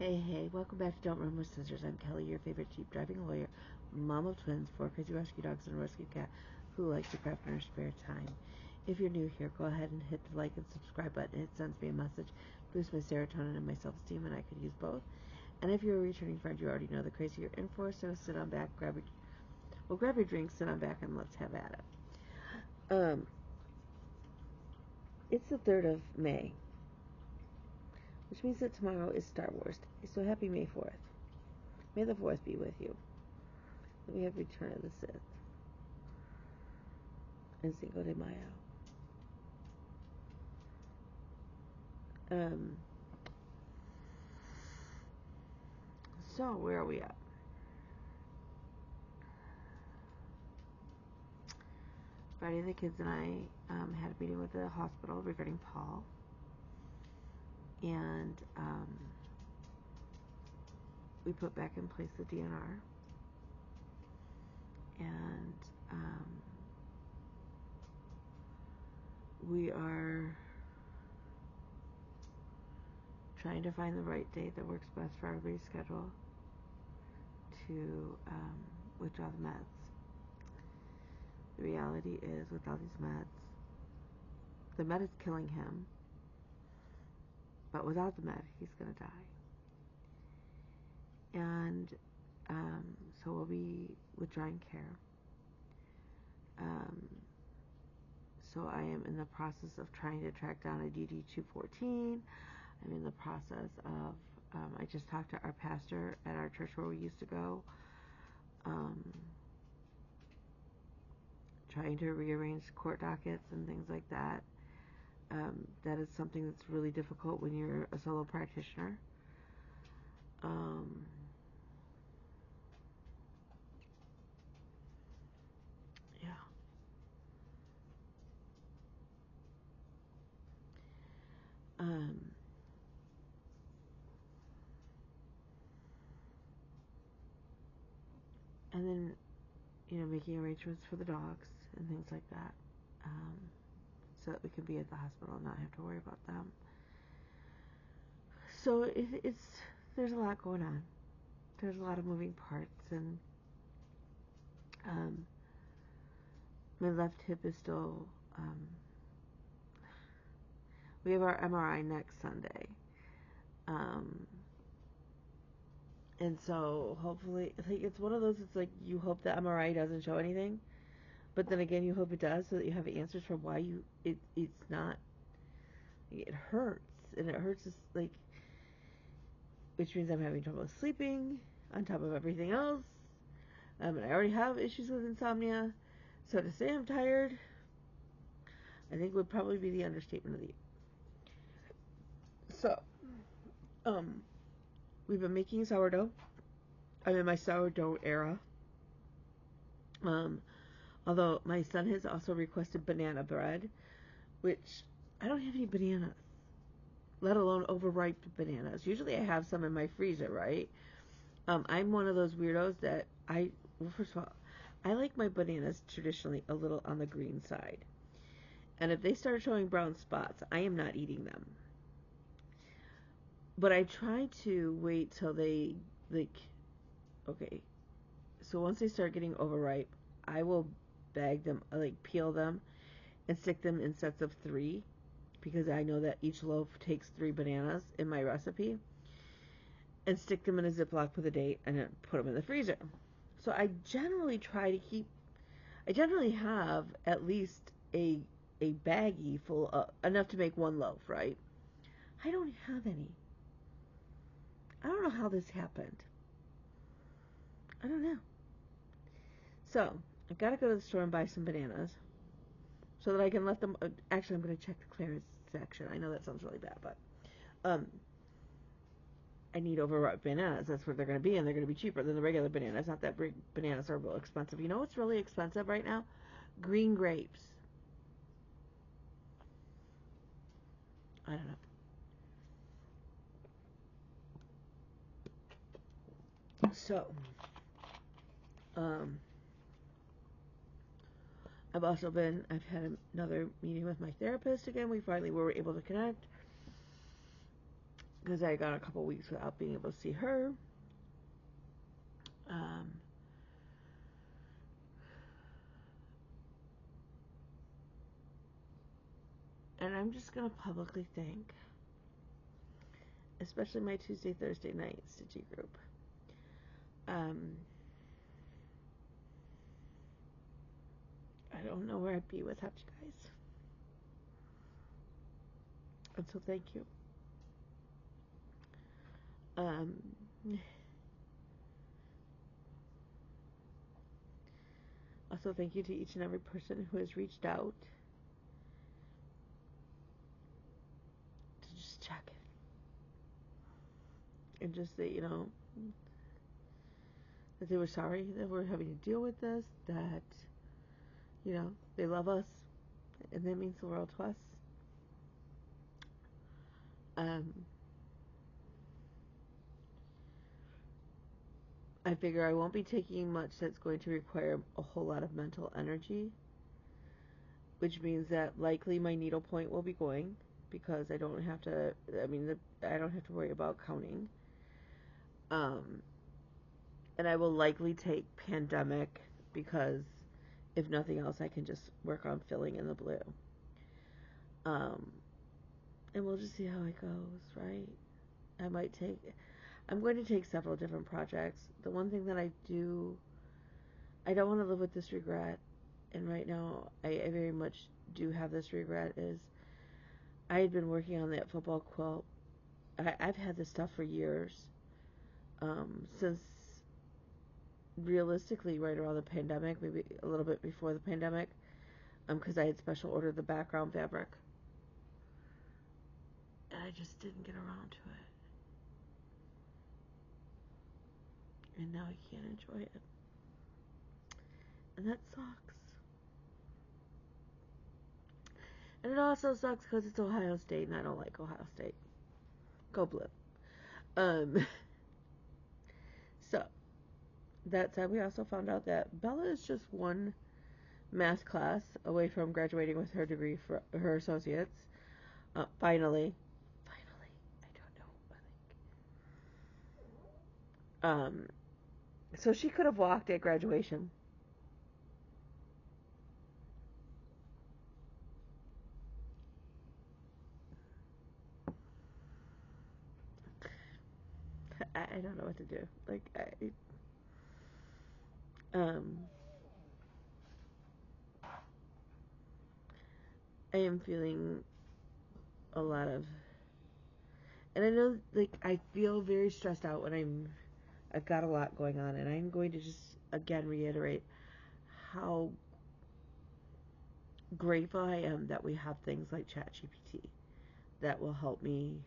Hey, welcome back to Don't Run with Scissors. I'm Kelly, your favorite Jeep driving lawyer, mom of twins, 4 crazy rescue dogs, and a rescue cat who likes to craft in her spare time. If you're new here, go ahead and hit the like and subscribe button. It sends me a message, boosts my serotonin and my self-esteem, and I could use both. And if you're a returning friend, you already know the crazy you're in for, so sit on back, grab your drink, sit on back, and let's have at it. It's the 3rd of May, which means that tomorrow is Star Wars Day, so happy May 4th. May the 4th be with you. Then we have Return of the Sith and Cinco de Mayo. So where are we at? Friday, the kids and I had a meeting with the hospital regarding Paul, and we put back in place the DNR, and we are trying to find the right date that works best for everybody's schedule to withdraw the meds. The reality is, with all these meds, the med is killing him, but without the med, he's going to die. And so we'll be withdrawing care. So I am in the process of trying to track down a DD-214. I'm in the process of, I just talked to our pastor at our church where we used to go, trying to rearrange court dockets and things like that. That is something that's really difficult when you're a solo practitioner. Yeah. And then, making arrangements for the dogs and things like that, so that we can be at the hospital and not have to worry about them. So there's a lot going on. There's a lot of moving parts, and my left hip is still. We have our MRI next Sunday, and so hopefully, I think it's one of those. It's like you hope the MRI doesn't show anything, but then again, you hope it does, so that you have answers for why it's not. It hurts, and it hurts like, which means I'm having trouble sleeping on top of everything else. And I already have issues with insomnia, so to say I'm tired, I think would probably be the understatement of the year. So, we've been making sourdough. I'm in my sourdough era. Although my son has also requested banana bread, which I don't have any bananas, let alone overripe bananas. Usually I have some in my freezer, right? I'm one of those weirdos that well, first of all, I like my bananas traditionally a little on the green side. And if they start showing brown spots, I am not eating them. But I try to wait till they, okay, so once they start getting overripe, I will bag them, peel them, and stick them in sets of 3, because I know that each loaf takes 3 bananas in my recipe, and stick them in a Ziploc with a date, and then put them in the freezer. So I generally have at least a baggie full of, enough to make 1 loaf, right? I don't have any. I don't know how this happened. I don't know. So, I've got to go to the store and buy some bananas so that I can let them. Actually, I'm going to check the clearance section. I know that sounds really bad, but I need overripe bananas. That's what they're going to be, and they're going to be cheaper than the regular bananas. Not that bananas are real expensive. You know what's really expensive right now? Green grapes. I don't know. So, I've had another meeting with my therapist again. We finally were able to connect. because I got a couple weeks without being able to see her. Um, and I'm just going to publicly thank, especially my Tuesday, Thursday night Stitchy group. Um, I don't know where I'd be without you guys. And so thank you. Um, also, thank you to each and every person who has reached out to just check in and just say, that they were sorry that we're having to deal with this, that, they love us, and that means the world to us. Um, I figure I won't be taking much that's going to require a whole lot of mental energy, which means that likely my needle point will be going because I don't have to, I don't have to worry about counting. And I will likely take pandemic because if nothing else, I can just work on filling in the blue. Um, and we'll just see how it goes, right? I'm going to take several different projects. The one thing that I don't want to live with this regret, and right now I very much do have this regret, is I had been working on that football quilt. I've had this stuff for years, since realistically right around the pandemic, maybe a little bit before the pandemic, because I had special ordered the background fabric, and I just didn't get around to it, and now I can't enjoy it, and that sucks. And it also sucks because it's Ohio State, and I don't like Ohio State. Go Blue. Um, so, that said, we also found out that Bella is just one math class away from graduating with her degree for her associates. Finally. Finally. I don't know. So she could have walked at graduation. I don't know what to do. Um, I am feeling a lot of, and I know, I feel very stressed out when I've got a lot going on, and I'm going to just again reiterate how grateful I am that we have things like ChatGPT that will help me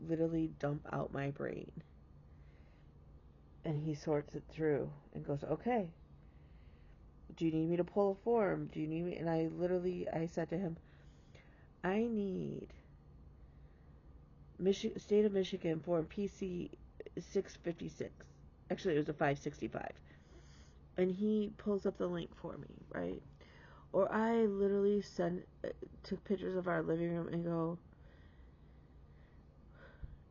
literally dump out my brain. And he sorts it through and goes, okay, do you need me to pull a form? Do you need me? And I said to him, I need State of Michigan form PC 656. Actually, it was a 565. And he pulls up the link for me, right? Or I literally took pictures of our living room and go,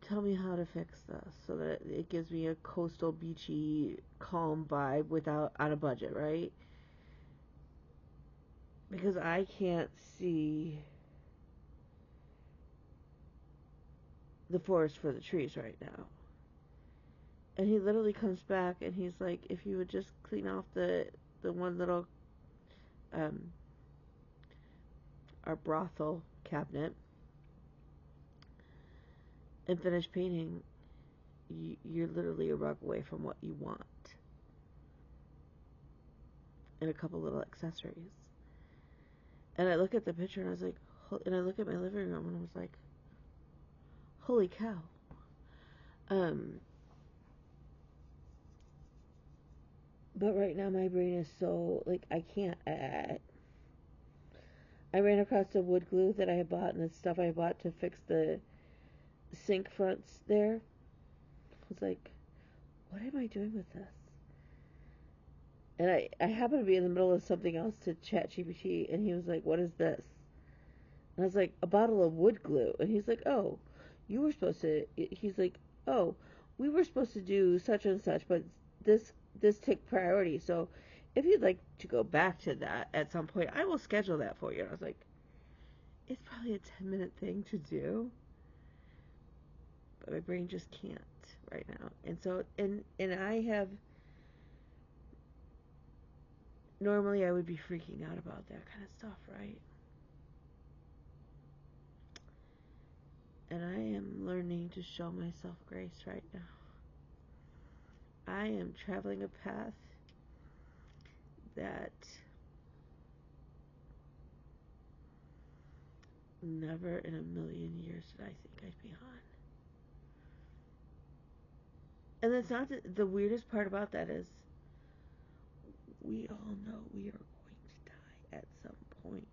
tell me how to fix this so that it gives me a coastal, beachy, calm vibe on a budget, right? Because I can't see the forest for the trees right now. And he literally comes back and he's like, if you would just clean off the one little our brothel cabinet and finish painting, you're literally a rug away from what you want. And a couple little accessories. And I look at the picture and I was like, and I look at my living room and I was like, holy cow. But right now my brain is so, I can't. I ran across the wood glue that I had bought and the stuff I bought to fix the sink fronts there. I was like, what am I doing with this? And I happened to be in the middle of something else to ChatGPT, and he was like, what is this? And I was like, a bottle of wood glue. And he's like, oh, you were supposed to, he's like, oh, we were supposed to do such and such, but this took priority. So if you'd like to go back to that at some point, I will schedule that for you. And I was like, it's probably a 10-minute thing to do, but my brain just can't right now. And so, and I have, normally I would be freaking out about that kind of stuff, right? And I am learning to show myself grace right now. I am traveling a path that never in a million years did I think I'd be on. And that's not the weirdest part about that is we all know we are going to die at some point.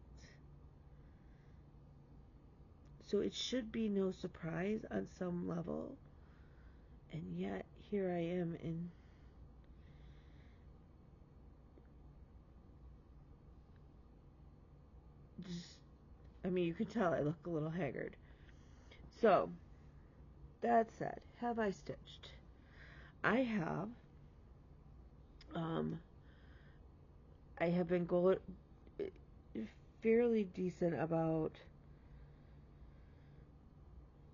So it should be no surprise on some level. And yet here I am in just, I mean, you can tell I look a little haggard. So, that said, have I stitched? I have. Um, I have been fairly decent about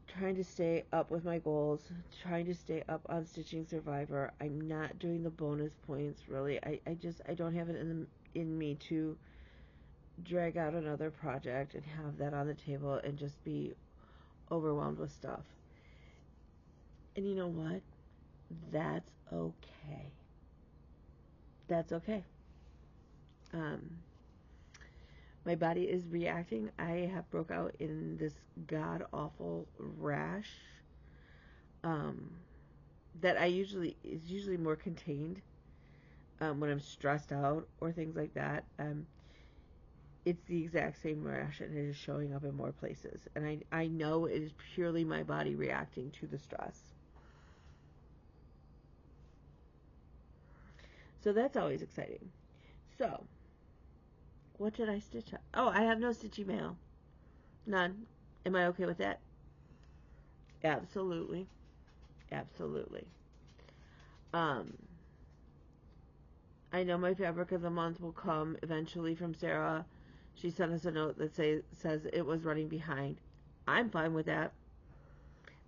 trying to stay up with my goals, trying to stay up on Stitching Survivor. I'm not doing the bonus points really. I don't have it in me to drag out another project and have that on the table and just be overwhelmed with stuff. And you know what? That's okay. That's okay. Um, my body is reacting. I have broke out in this god awful rash. Um, that is usually more contained when I'm stressed out or things like that. It's the exact same rash and it is showing up in more places. And I know it is purely my body reacting to the stress. So that's always exciting. So, what did I stitch up? Oh, I have no stitchy mail. None. Am I okay with that? Absolutely. Absolutely. Um, I know my fabric of the month will come eventually from Sarah. She sent us a note that says it was running behind. I'm fine with that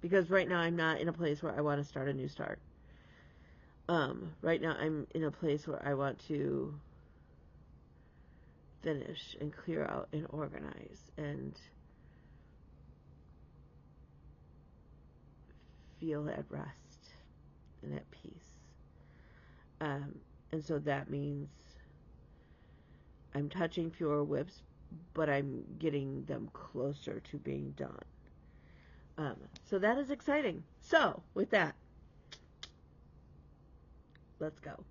because right now I'm not in a place where I want to start a new start. Right now I'm in a place where I want to finish and clear out and organize and feel at rest and at peace. And so that means I'm touching fewer whips, but I'm getting them closer to being done. So that is exciting. So with that, let's go.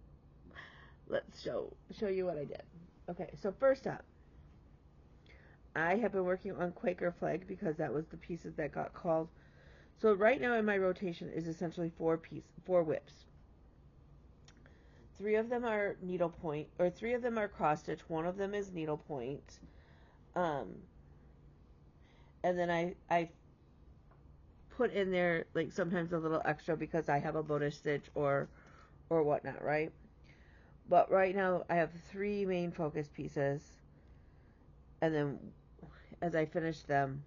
Let's show you what I did. Okay, so first up, I have been working on Quaker flag because that was the pieces that got called. So right now in my rotation is essentially four whips. Three of them are needlepoint, or three of them are cross stitch. One of them is needlepoint. Um, and then I put in there like sometimes a little extra because I have a bonus stitch or whatnot, right? But right now I have three main focus pieces, and then as I finish them,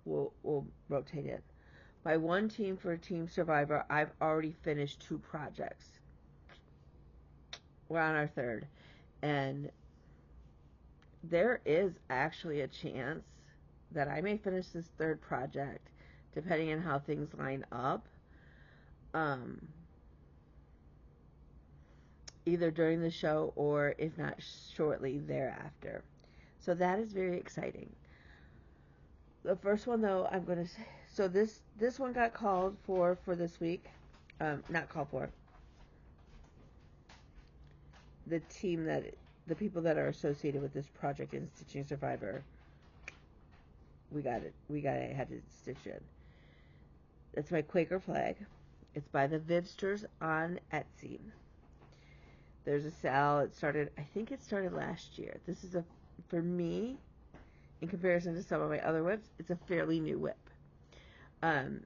we'll rotate it. My one team for Team Survivor, I've already finished 2 projects. We're on our third, and there is actually a chance that I may finish this third project, depending on how things line up. Either during the show or if not shortly thereafter. So that is very exciting. The first one though, I'm going to say, so this one got called for this week. Not called for. The people that are associated with this project in Stitching Survivor, we got it. Had to stitch in. It's my Quaker flag. It's by the Vivsters on Etsy. There's a sale. I think it started last year. This is for me, in comparison to some of my other whips, it's a fairly new whip. Um,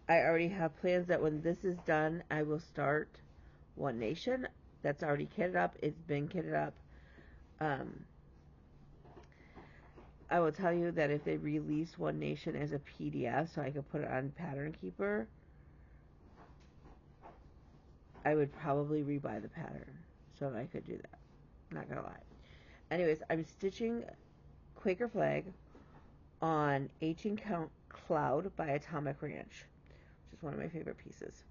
I already have plans that when this is done, I will start One Nation. That's already kitted up. It's been kitted up. Um, I will tell you that if they release One Nation as a PDF so I could put it on Pattern Keeper, I would probably rebuy the pattern so I could do that. Not gonna lie. Anyways, I'm stitching Quaker Flag on 18 Count Cloud by Atomic Ranch, which is one of my favorite pieces.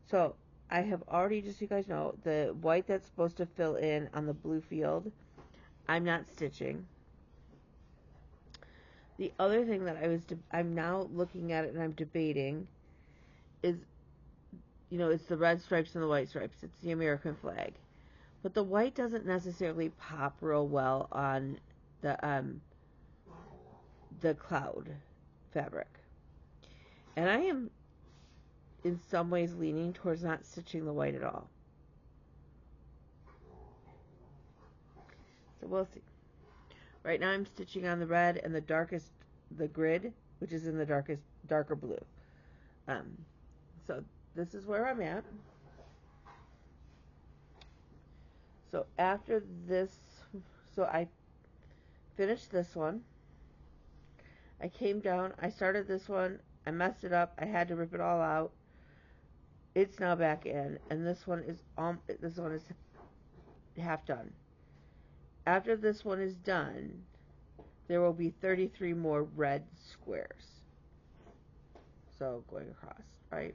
So I have already, just so you guys know, the white that's supposed to fill in on the blue field, I'm not stitching. The other thing that I'm now looking at it and I'm debating is, it's the red stripes and the white stripes. It's the American flag. But the white doesn't necessarily pop real well on the cloud fabric. And I am in some ways leaning towards not stitching the white at all. So we'll see. Right now I'm stitching on the red and the grid, which is in the darker blue. So this is where I'm at. So after this, so I finished this one. I came down, I started this one, I messed it up, I had to rip it all out. It's now back in, and this one is half done. After this one is done, there will be 33 more red squares. So going across, right?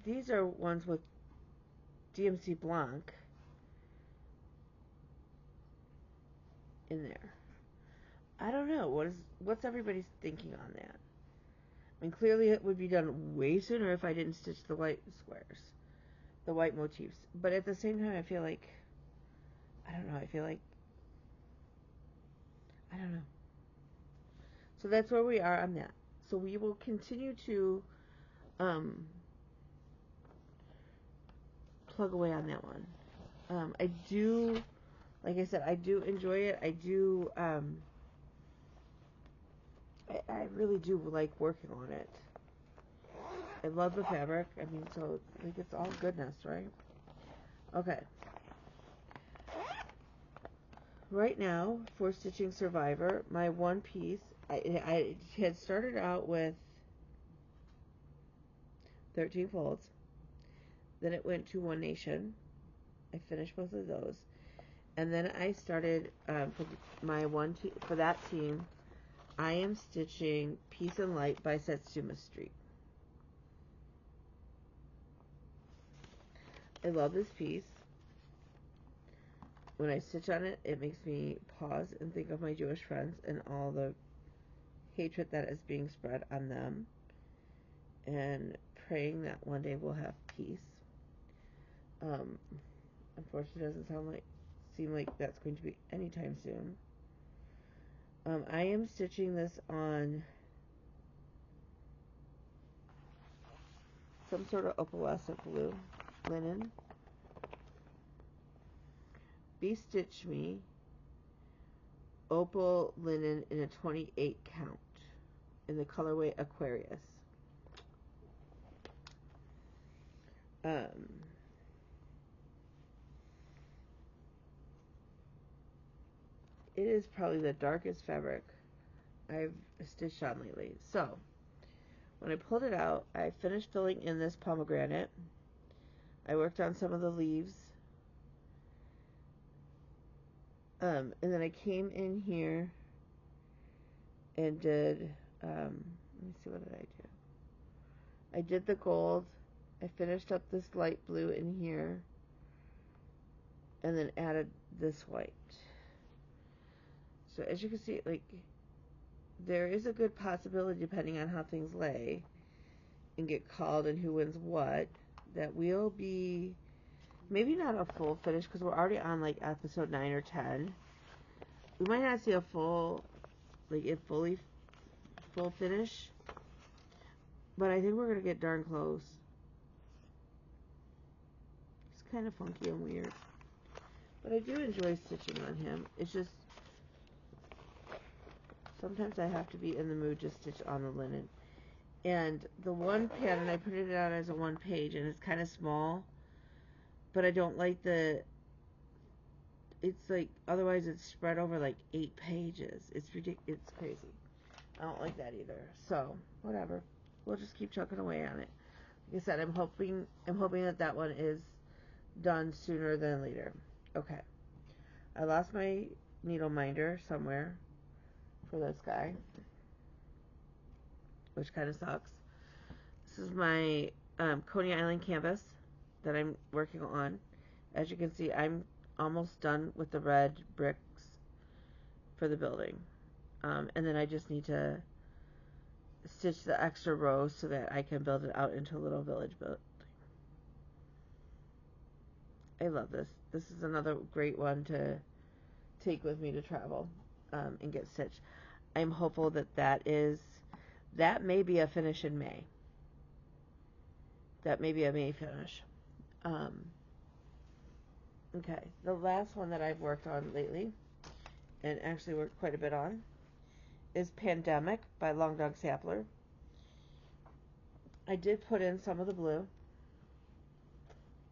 These are ones with DMC Blanc in there. I don't know. What's everybody's thinking on that? I mean, clearly it would be done way sooner if I didn't stitch the white squares, the white motifs. But at the same time, I feel like, I don't know. I don't know. So that's where we are on that. So we will continue to plug away on that one. I do, like I said, I do enjoy it. I do, I really do like working on it. I love the fabric. I mean, so like it's all goodness, right? Okay. Right now, for stitching Survivor, my one piece, I had started out with 13 folds. Then it went to One Nation. I finished both of those. And then I started, for that team, I am stitching Peace and Light by Satsuma Street. I love this piece. When I stitch on it, it makes me pause and think of my Jewish friends and all the hatred that is being spread on them, and praying that one day we'll have peace. Unfortunately, it doesn't seem like that's going to be anytime soon. I am stitching this on some sort of opalescent blue linen. Stitch me opal linen in a 28 count in the colorway Aquarius. It is probably the darkest fabric I've stitched on lately. So when I pulled it out, I finished filling in this pomegranate. I worked on some of the leaves. And then I came in here and did, let me see, what did I do? I did the gold. I finished up this light blue in here. And then added this white. So as you can see, like, there is a good possibility, depending on how things lay and get called and who wins what, that we'll be, maybe not a full finish, because we're already on, like, episode 9 or 10. We might not see a full, like, full finish, but I think we're going to get darn close. It's kind of funky and weird. But I do enjoy stitching on him. It's just, Sometimes I have to be in the mood to stitch on the linen. And the one pattern, I put it out as a one page, and it's kind of small, but I don't like it's like, otherwise it's spread over like 8 pages. It's ridiculous. It's crazy. I don't like that either. So, whatever. We'll just keep chucking away on it. Like I said, I'm hoping that one is done sooner than later. Okay. I lost my needle minder somewhere for this guy, which kind of sucks. This is my Coney Island canvas that I'm working on. As you can see, I'm almost done with the red bricks for the building. And then I just need to stitch the extra rows so that I can build it out into a little village building. I love this. This is another great one to take with me to travel and get stitched. I'm hopeful that may be a finish in May. That may be a May finish. Okay, the last one that I've worked on lately, and actually worked quite a bit on, is Pandemic by Long Dog Sampler. I did put in some of the blue.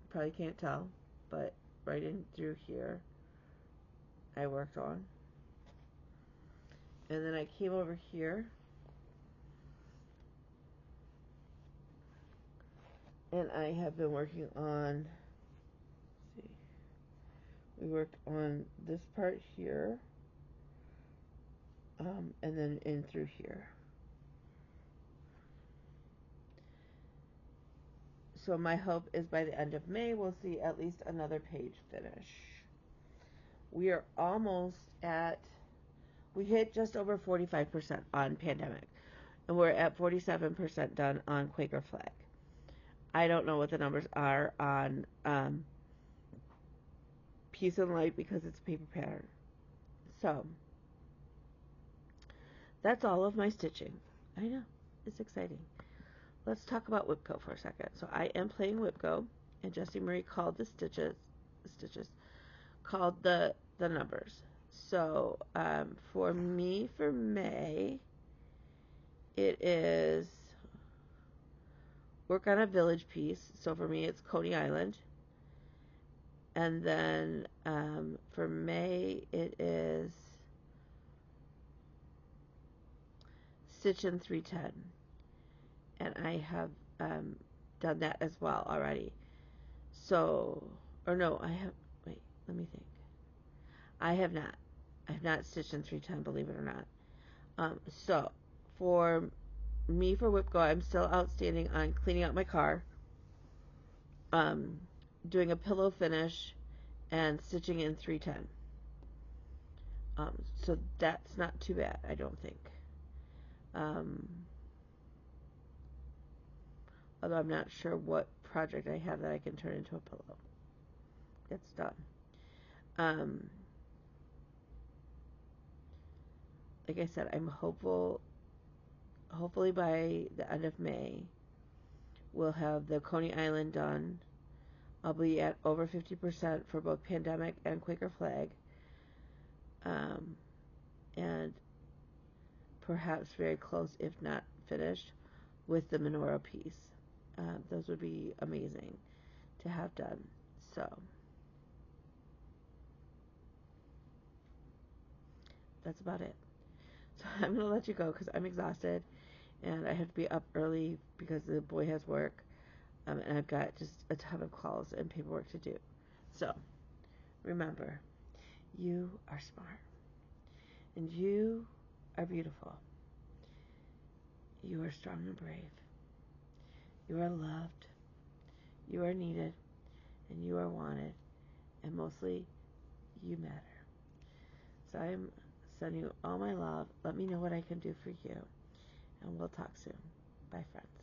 Probably can't tell, but right in through here I worked on. And then I came over here and I have been working on, let's see, we worked on this part here, and then in through here. So my hope is by the end of May we'll see at least another page finish. We are almost we hit just over 45% on Pandemic, and we're at 47% done on Quaker Flag. I don't know what the numbers are on Peace and Light because it's a paper pattern. So that's all of my stitching. I know, it's exciting. Let's talk about Whipco for a second. So I am playing Whipco, and Jessie Marie called the stitches called the numbers. So for me, for May, it is work on a village piece. So for me, it's Coney Island. And then for May, it is Stitch in 310. And I have done that as well already. So, or no, wait, let me think. I have not stitched in 310, believe it or not. So, for me, for Whipco, I'm still outstanding on cleaning out my car, doing a pillow finish, and stitching in 310. So that's not too bad, I don't think. Although I'm not sure what project I have that I can turn into a pillow. It's done. Like I said, I'm hopefully by the end of May, we'll have the Coney Island done. I'll be at over 50% for both Pandemic and Quaker Flag. And perhaps very close, if not finished, with the menorah piece. Those would be amazing to have done. So that's about it. So I'm going to let you go because I'm exhausted and I have to be up early because the boy has work, and I've got just a ton of calls and paperwork to do. So remember, you are smart and you are beautiful. You are strong and brave. You are loved. You are needed, and you are wanted, and mostly, you matter. So I'm sending you all my love. Let me know what I can do for you, and we'll talk soon. Bye, friends.